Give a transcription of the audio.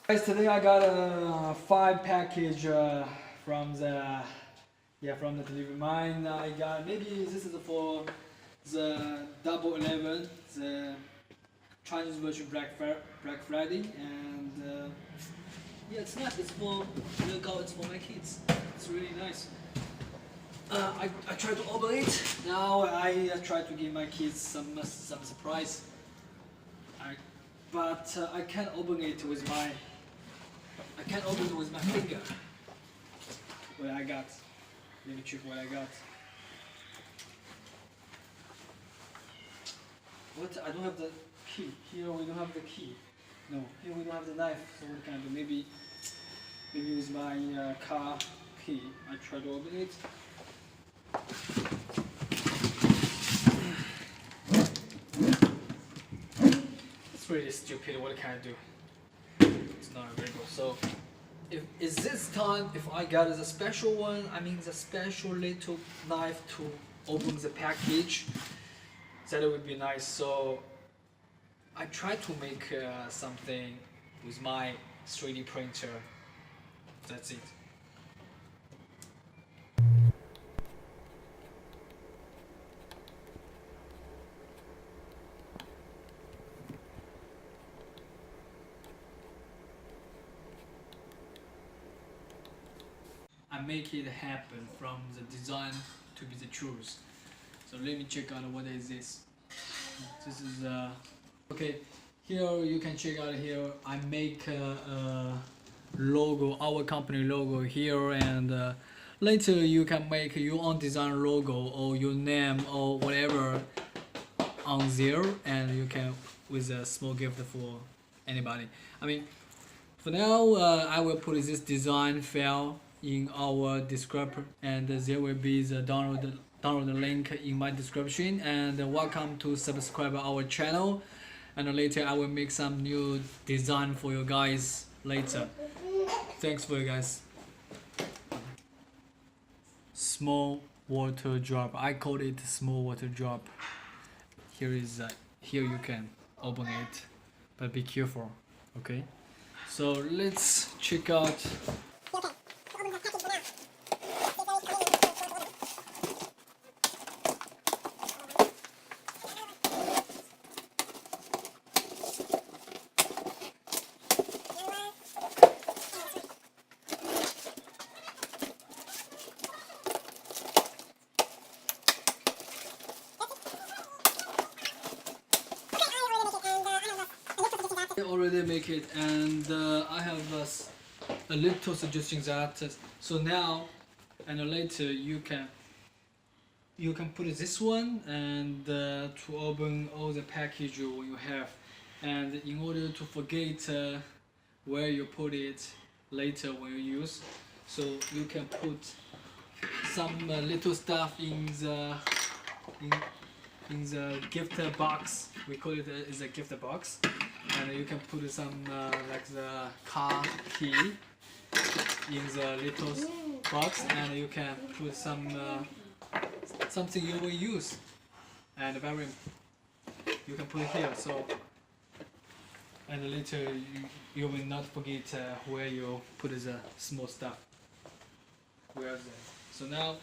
Guys, today I got a 5 package from the delivery. Mine I got, maybe this is for the Double 11, the Chinese version Black Friday, and yeah, it's nice. It's for it's for my kids. It's really nice. I try to open it. Now I try to give my kids some surprise. But I can't open it with my finger. What I got? Let me check what I got. What? I don't have the key. Here we don't have the key. No, here we don't have the knife. So what can I do? Maybe with my car key. I try to open it. It's really stupid. What can I do? It's not very good. So, is this time if I got the special one? I mean the special little knife to open the package. That would be nice. So I try to make something with my 3D printer. That's it. I make it happen from the design to be the truth. So let me check out what is this. This is okay. Here you can check out here. I make a logo, our company logo here, and later you can make your own design logo or your name or whatever on there, and you can with a small gift for anybody. I mean, for now I will put this design file in our description, and there will be the download link in my description, and welcome to subscribe our channel, and later I will make some new design for you guys later. Thanks for you guys. Small water drop, I call it small water drop. Here you can open it, but be careful. Okay, so let's check out. I already make it, and I have a little suggestion that so now and later you can put this one and to open all the package you have, and in order to forget where you put it later when you use, so you can put some little stuff in the gift box. We call it is a gift box, and you can put some like the car key in the little box, and you can put some something you will use, and you can put it here. So and later you will not forget where you put the small stuff. So now